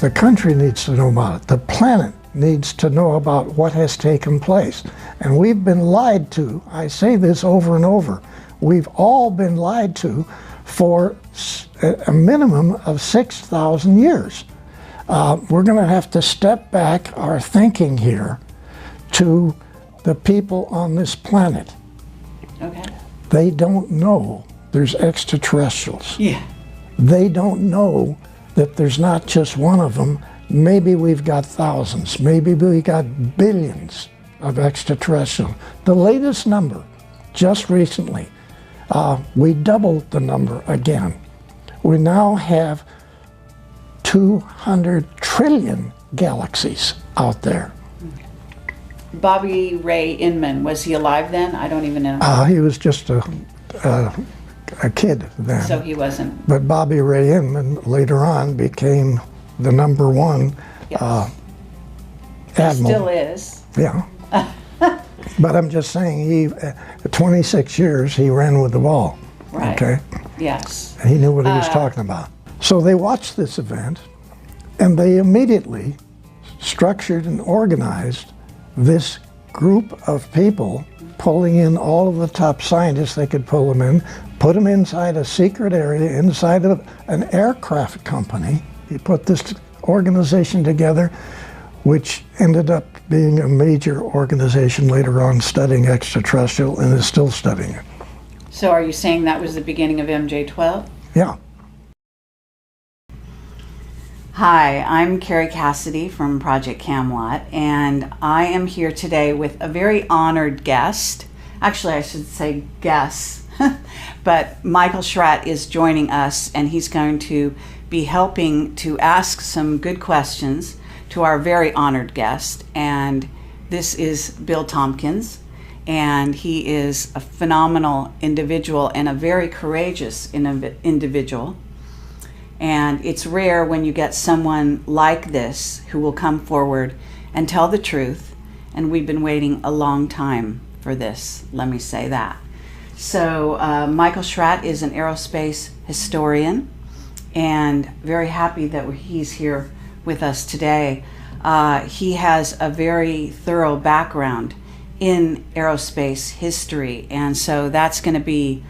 The country needs to know about it. The planet needs to know about what has taken place. And we've been lied to. I say this over and over. We've all been lied to for a minimum of 6,000 years. We're going to have to step back our thinking here to the people on this planet. Okay. They don't know there's extraterrestrials. Yeah. They don't know that there's not just one of them. Maybe we've got thousands. Maybe we got billions of extraterrestrials. The latest number, just recently, we doubled the number again. We now have 200 trillion galaxies out there. Bobby Ray Inman, was he alive then? I don't even know. He was just a kid then. So he wasn't. But Bobby Ray Inman later on became the #1 Yes. admiral. Still is. Yeah. But I'm just saying, he, 26 years, he ran with the ball. Right. Okay? Yes. And he knew what he was talking about. So they watched this event, and they immediately structured and organized this group of people, pulling in all of the top scientists they could pull them in, put them inside a secret area, inside of an aircraft company. He put this organization together, which ended up being a major organization later on studying extraterrestrial and is still studying it. So are you saying that was the beginning of MJ-12? Yeah. Hi, I'm Carrie Cassidy from Project Camelot, and I am here today with a very honored guest. Actually, I should say guests, but Michael Schratt is joining us, and he's going to be helping to ask some good questions to our very honored guest. And this is Bill Tompkins, and he is a phenomenal individual and a very courageous individual. And it's rare when you get someone like this who will come forward and tell the truth. And we've been waiting a long time for this, let me say that. So Michael Schratt is an aerospace historian, and very happy that he's here with us today. He has a very thorough background in aerospace history, and so that's going to be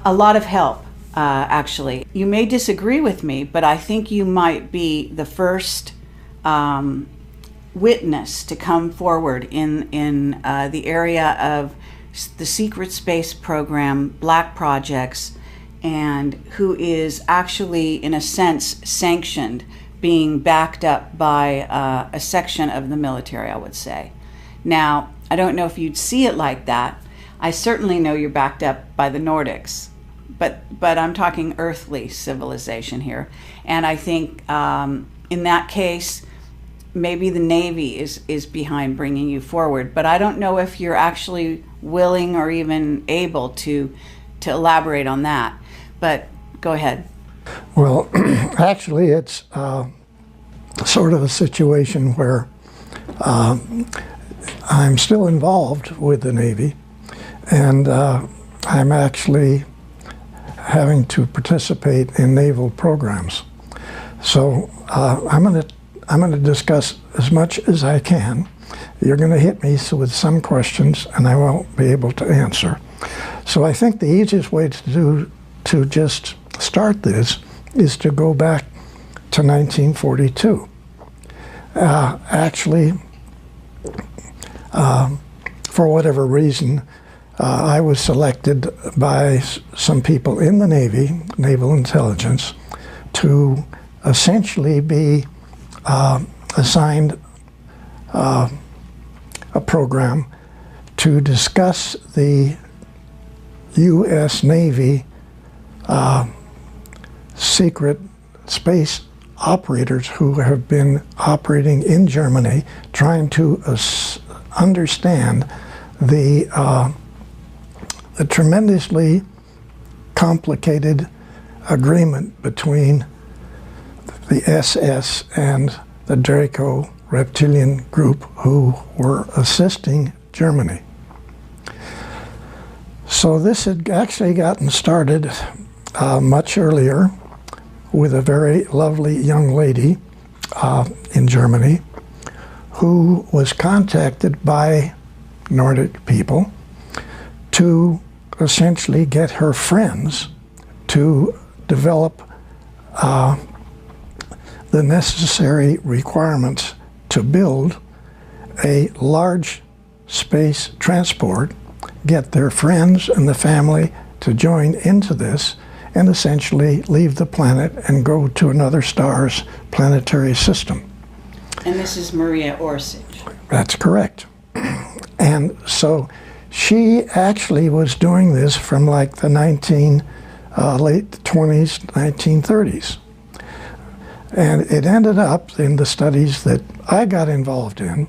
a lot of help. Actually, you may disagree with me, but I think you might be the first witness to come forward in the area of the secret space program, black projects, and who is actually, in a sense, sanctioned, being backed up by a section of the military, I would say. Now, I don't know if you'd see it like that. I certainly know you're backed up by the Nordics. But I'm talking earthly civilization here. And I think in that case, maybe the Navy is behind bringing you forward. But I don't know if you're actually willing or even able to elaborate on that. But go ahead. Well, actually, it's sort of a situation where I'm still involved with the Navy, and I'm actually having to participate in naval programs. So I'm going to discuss as much as I can. You're going to hit me with some questions, and I won't be able to answer. So I think the easiest way to just start this is to go back to 1942. Actually, for whatever reason, I was selected by some people in the Navy, Naval Intelligence, to essentially be assigned a program to discuss the U.S. Navy secret space operators who have been operating in Germany, trying to understand the tremendously complicated agreement between the SS and the Draco reptilian group who were assisting Germany. So this had actually gotten started much earlier with a very lovely young lady in Germany who was contacted by Nordic people to essentially get her friends to develop the necessary requirements to build a large space transport, get their friends and the family to join into this, and essentially leave the planet and go to another star's planetary system. And this is Maria Orsic. That's correct. And so she actually was doing this from like the late 20s, 1930s. And it ended up in the studies that I got involved in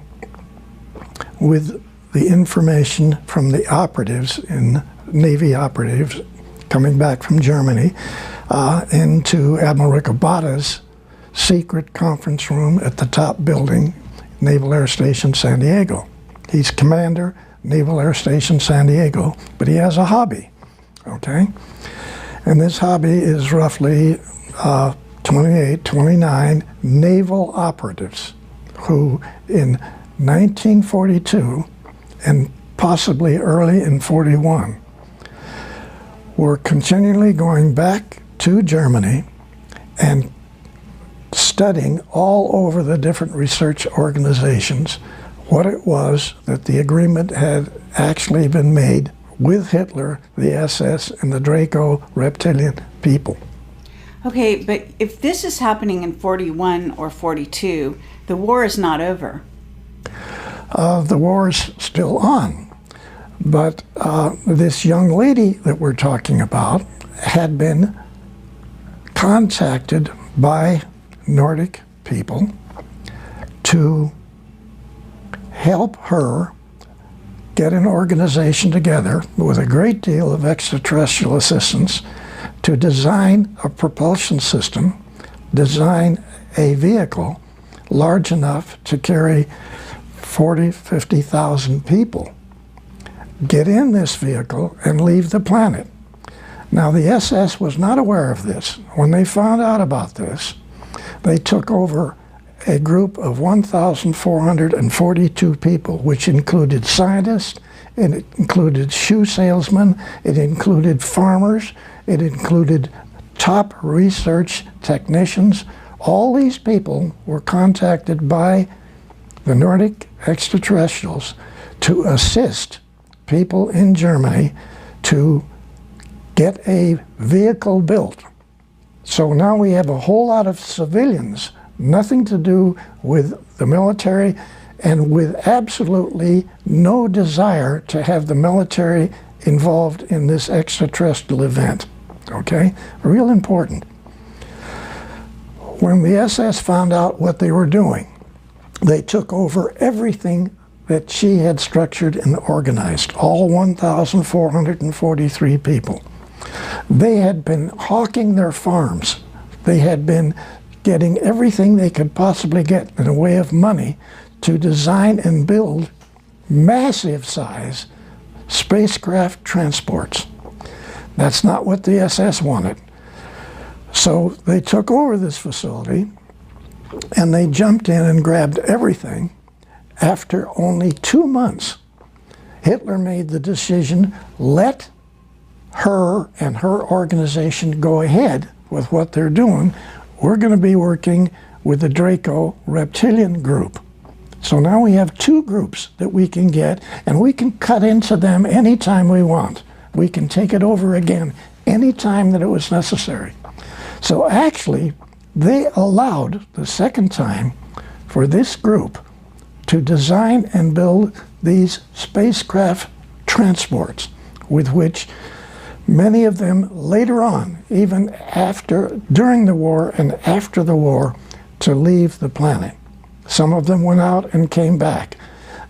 with the information from the operatives, Navy operatives coming back from Germany, into Admiral Ricobata's secret conference room at the top building, Naval Air Station San Diego. He's commander, Naval Air Station San Diego, but he has a hobby, okay? And this hobby is roughly 28, 29 naval operatives who in 1942 and possibly early in 41 were continually going back to Germany and studying all over the different research organizations what it was that the agreement had actually been made with Hitler, the SS, and the Draco reptilian people. Okay, but if this is happening in 41 or 42, the war is not over. The war is still on. But this young lady that we're talking about had been contacted by Nordic people to help her get an organization together with a great deal of extraterrestrial assistance to design a propulsion system, design a vehicle large enough to carry 40, 50,000 people, get in this vehicle and leave the planet. Now the SS was not aware of this. When they found out about this, they took over a group of 1,442 people, which included scientists, it included shoe salesmen, it included farmers, it included top research technicians. All these people were contacted by the Nordic extraterrestrials to assist people in Germany to get a vehicle built. So now we have a whole lot of civilians, nothing to do with the military, and with absolutely no desire to have the military involved in this extraterrestrial event. Okay? Real important. When the SS found out what they were doing, they took over everything that she had structured and organized, all 1,443 people. They had been hawking their farms. They had been getting everything they could possibly get in the way of money to design and build massive size spacecraft transports. That's not what the SS wanted. So they took over this facility and they jumped in and grabbed everything. After only 2 months, Hitler made the decision, let her and her organization go ahead with what they're doing. We're going to be working with the Draco reptilian group. So now we have two groups that we can get, and we can cut into them anytime we want. We can take it over again anytime that it was necessary. So actually, they allowed the second time for this group to design and build these spacecraft transports, with which many of them later on, even during the war and after the war, to leave the planet. Some of them went out and came back.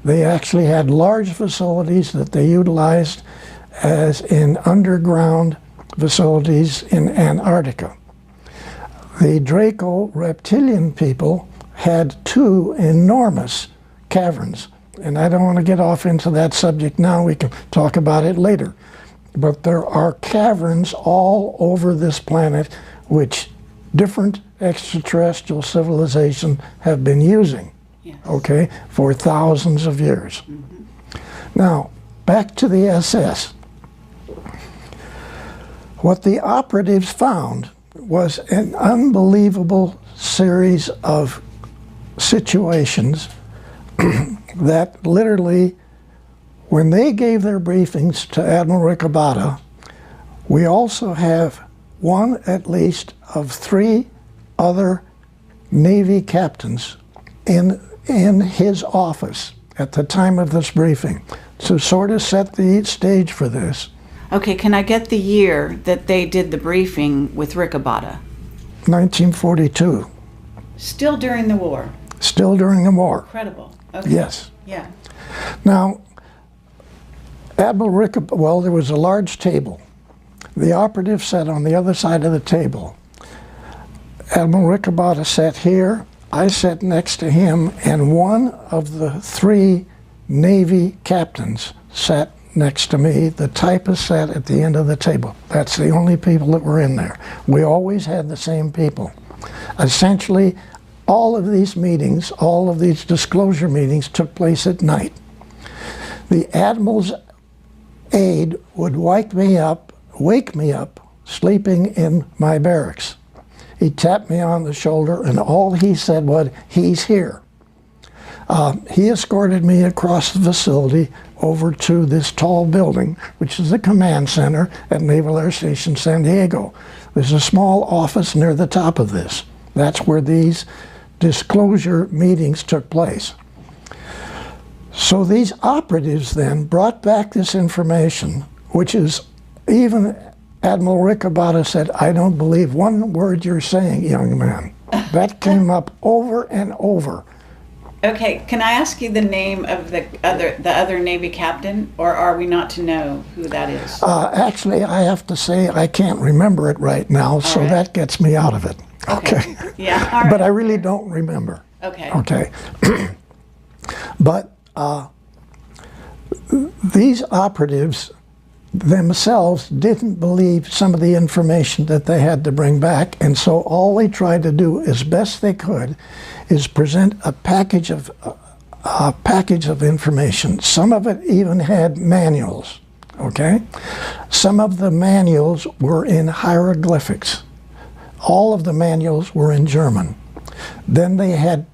They actually had large facilities that they utilized as in underground facilities in Antarctica. The Draco reptilian people had two enormous caverns. And I don't want to get off into that subject now. We can talk about it later. But there are caverns all over this planet which different extraterrestrial civilizations have been using, Yes. okay, for thousands of years. Now, back to the SS. What the operatives found was an unbelievable series of situations that literally, when they gave their briefings to Admiral Ricobata, we also have one at least of 3 other Navy captains in his office at the time of this briefing to sort of set the stage for this. Okay, can I get the year that they did the briefing with Ricobata? 1942, Still during the war. still during the war. Incredible. Okay. Yes. Yeah. Now, Admiral Ricobata, well, there was a large table. The operative sat on the other side of the table. Admiral Ricobata sat here, I sat next to him, and one of the 3 Navy captains sat next to me. The typist sat at the end of the table. That's the only people that were in there. We always had the same people. Essentially, all of these meetings, all of these disclosure meetings took place at night. The Admiral's aide would wake me up, sleeping in my barracks. He tapped me on the shoulder, and all he said was, "He's here." He escorted me across the facility over to this tall building, which is the command center at Naval Air Station San Diego. There's a small office near the top of this. That's where these disclosure meetings took place. So these operatives then brought back this information, which is, even Admiral Ricobata said, "I don't believe one word you're saying, young man." That came up over and over. Okay, can I ask you the name of the other Navy captain, or are we not to know who that is? Actually, I have to say I can't remember it right now, so right. that gets me out of it. Okay. Yeah, all right. But I really don't remember. Okay. Okay. But these operatives themselves didn't believe some of the information that they had to bring back, and so all they tried to do as best they could is present a package of information. Some of it even had manuals, okay? Some of the manuals were in hieroglyphics. All of the manuals were in German. Then they had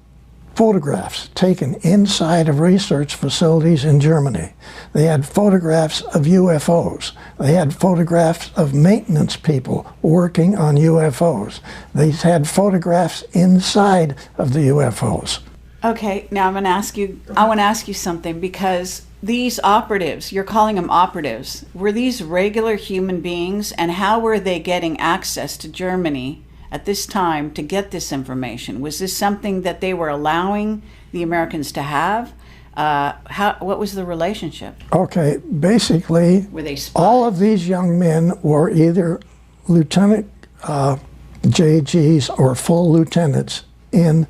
photographs taken inside of research facilities in Germany. They had photographs of UFOs. They had photographs of maintenance people working on UFOs. They had photographs inside of the UFOs. Okay, now I want to ask you something, because these operatives, you're calling them operatives, were these regular human beings, and how were they getting access to Germany at this time to get this information? Was this something that they were allowing the Americans to have? What was the relationship? Okay, basically, Were they spies? all of these young men were either lieutenant JGs or full lieutenants in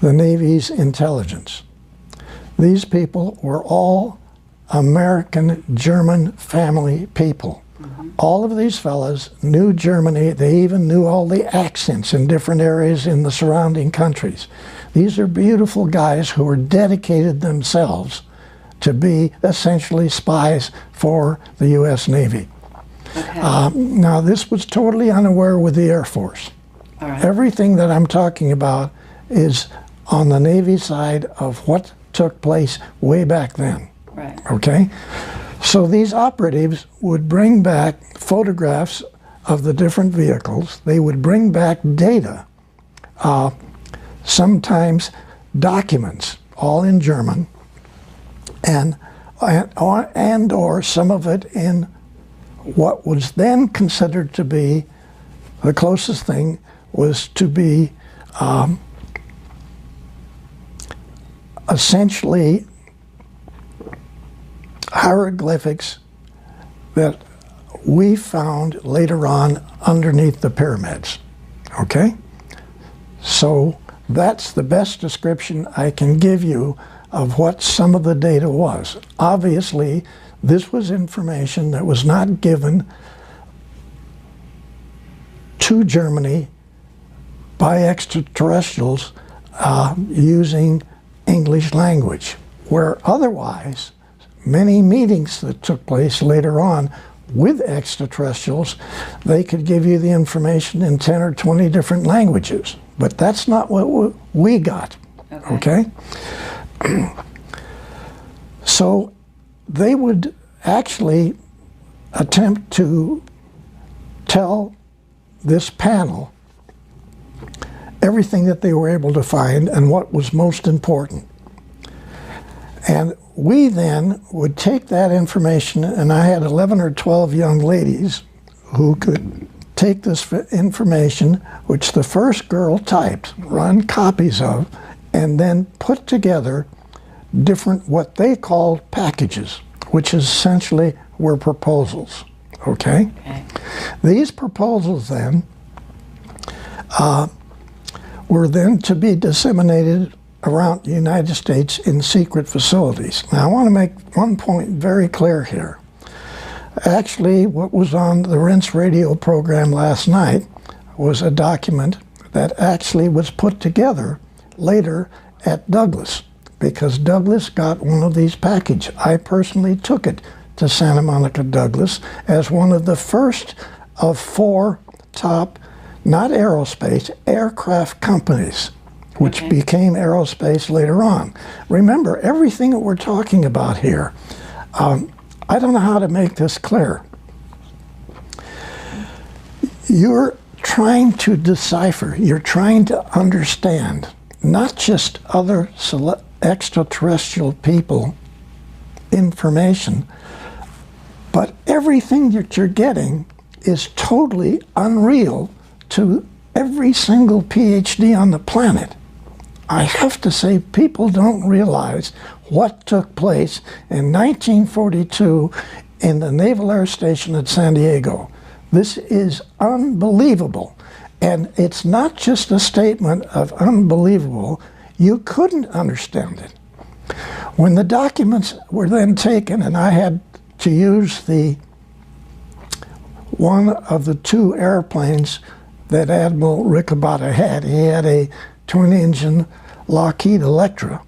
the Navy's intelligence. These people were all American-German family people. All of these fellas knew Germany. They even knew all the accents in different areas in the surrounding countries. These are beautiful guys who were dedicated themselves to be essentially spies for the U.S. Navy. Okay. Now, this was totally unaware with the Air Force. All right. Everything that I'm talking about is on the Navy side of what took place way back then. Right. Okay? So these operatives would bring back photographs of the different vehicles. They would bring back data, sometimes documents, all in German, and or some of it in what was then considered to be the closest thing was to be essentially hieroglyphics that we found later on underneath the pyramids. Okay? So that's the best description I can give you of what some of the data was. Obviously, this was information that was not given to Germany by extraterrestrials using English language, where otherwise many meetings that took place later on with extraterrestrials, they could give you the information in 10 or 20 different languages. But that's not what we got, okay? So they would actually attempt to tell this panel everything that they were able to find and what was most important. And we then would take that information, and I had 11 or 12 young ladies who could take this information, which the first girl typed, run copies of, and then put together different, what they called packages, which essentially were proposals, okay? These proposals then were then to be disseminated around the United States in secret facilities. Now, I want to make one point very clear here. Actually, what was on the Rinse radio program last night was a document that actually was put together later at Douglas, because Douglas got one of these packages. I personally took it to Santa Monica Douglas as one of the first of 4 top, not aerospace, aircraft companies, which became aerospace later on. Remember, everything that we're talking about here, I don't know how to make this clear. You're trying to decipher, you're trying to understand, not just other extraterrestrial people information, but everything that you're getting is totally unreal to every single PhD on the planet. I have to say, people don't realize what took place in 1942 in the Naval Air Station at San Diego. This is unbelievable. And it's not just a statement of unbelievable. You couldn't understand it. When the documents were then taken, and I had to use one of the 2 airplanes that Admiral Ricobata had. He had a twin-engine Lockheed Electra,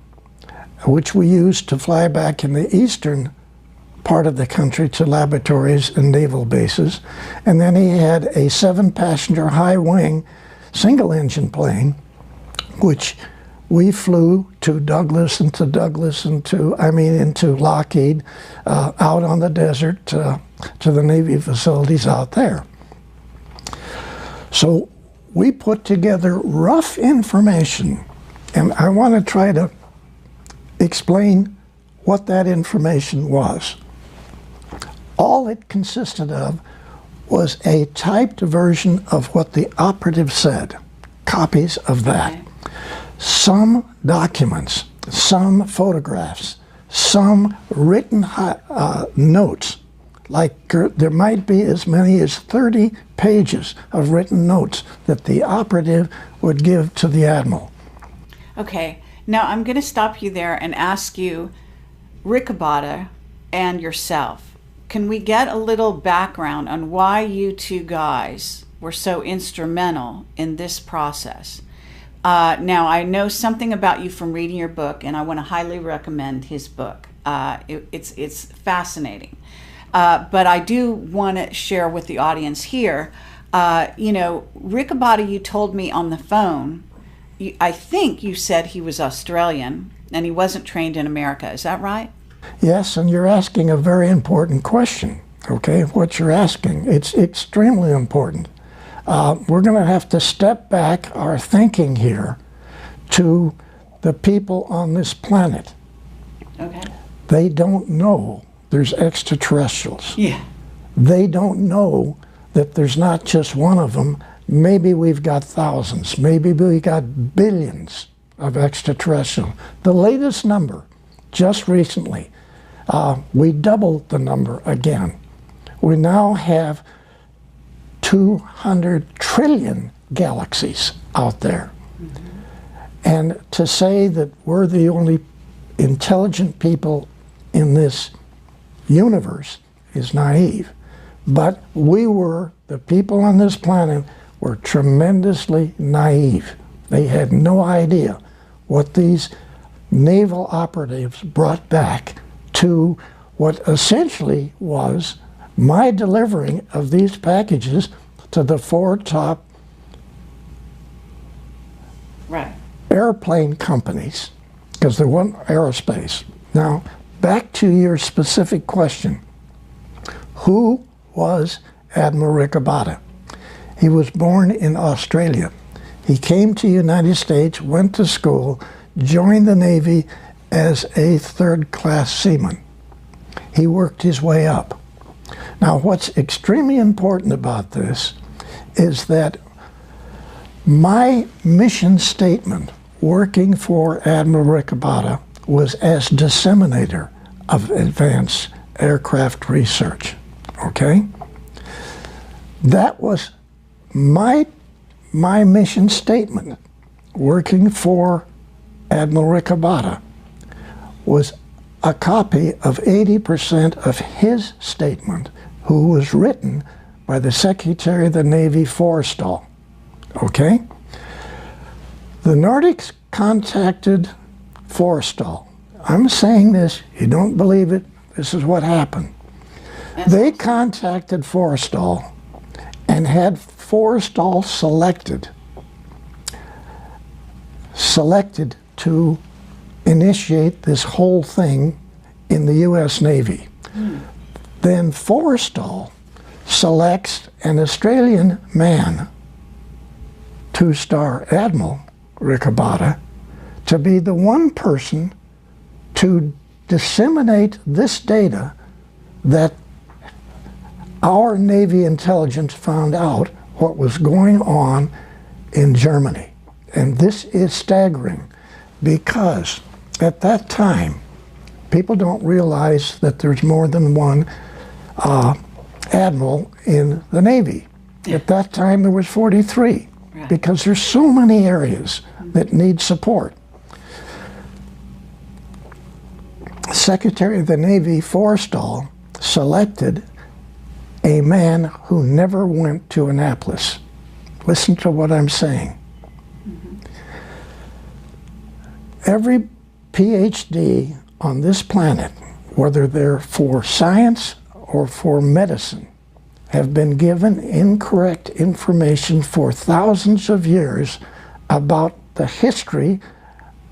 which we used to fly back in the eastern part of the country to laboratories and naval bases. And then he had a 7-passenger high-wing single-engine plane, which we flew to Douglas and into Lockheed, out on the desert to the Navy facilities out there. So we put together rough information, and I want to try to explain what that information was. All it consisted of was a typed version of what the operative said, copies of that. Some documents, some photographs, some written notes, like there might be as many as 30 pages of written notes that the operative would give to the admiral. Okay, now I'm going to stop you there and ask you, Ricobata and yourself, can we get a little background on why you 2 guys were so instrumental in this process? Now, I know something about you from reading your book, and I want to highly recommend his book. It's fascinating. But I do want to share with the audience here, Ricobata, you told me on the phone, I think you said he was Australian and he wasn't trained in America. Is that right? Yes, and you're asking a very important question, okay? What you're asking, it's extremely important. We're going to have to step back our thinking here to the people on this planet. Okay. They don't know there's extraterrestrials. Yeah. They don't know that there's not just one of them. Maybe we've got thousands. Maybe we got billions of extraterrestrials. The latest number, just recently, we doubled the number again. We now have 200 trillion galaxies out there. Mm-hmm. And to say that we're the only intelligent people in this universe is naive. But we were, the people on this planet were tremendously naive. They had no idea what these naval operatives brought back to what essentially was my delivering of these packages to the four top airplane companies, because there wasn't aerospace. Now, back to your specific question. Who was Admiral Ricabada? He was born in Australia. He came to the United States, went to school, joined the Navy as a third-class seaman. He worked his way up. Now, what's extremely important about this is that my mission statement working for Admiral Ricabada was as disseminator of advanced aircraft research, okay? That was my mission statement working for Admiral Ricabada, was a copy of 80% of his statement, who was written by the Secretary of the Navy, Forrestal, okay? The Nordics contacted Forrestal. I'm saying this, you don't believe it, this is what happened. They contacted Forrestal and had Forrestal selected to initiate this whole thing in the U.S. Navy. Then Forrestal selects an Australian man, two-star Admiral Ricabada, to be the one person to disseminate this data that our Navy intelligence found out what was going on in Germany. And this is staggering because at that time, people don't realize that there's more than one admiral in the Navy. At that time, there was 43 because there's so many areas that need support. Secretary of the Navy, Forrestal, selected a man who never went to Annapolis. Listen to what I'm saying. Every PhD on this planet, whether they're for science or for medicine, have been given incorrect information for thousands of years about the history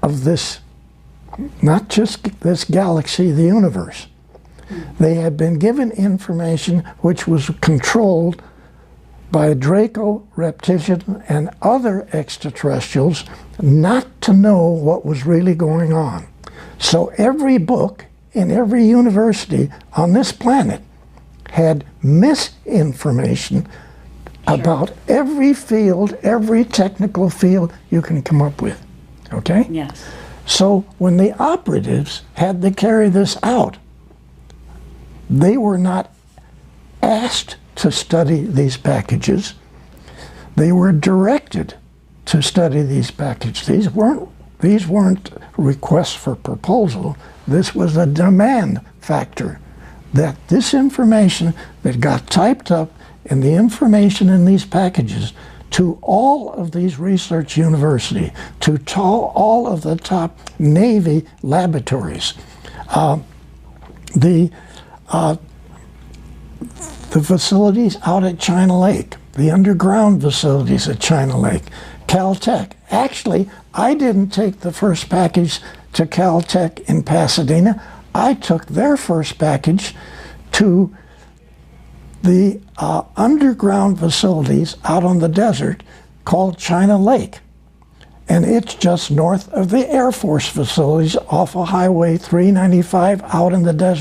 of this, not just this galaxy, the universe. They had been given information which was controlled by Draco reptilian and other extraterrestrials not to know what was really going on. So every book in every university on this planet had misinformation about every field, every technical field you can come up with, okay? Yes. So when the operatives had to carry this out, they were not asked to study these packages. They were directed to study these packages. These weren't requests for proposal. This was a demand factor that this information that got typed up and the information in these packages to all of these research universities, to all of the top Navy laboratories, the facilities out at China Lake, the underground facilities at China Lake, Caltech. Actually, I didn't take the first package to Caltech in Pasadena. I took their first package to the underground facilities out on the desert called China Lake. And it's just north of the Air Force facilities off of Highway 395 out in the desert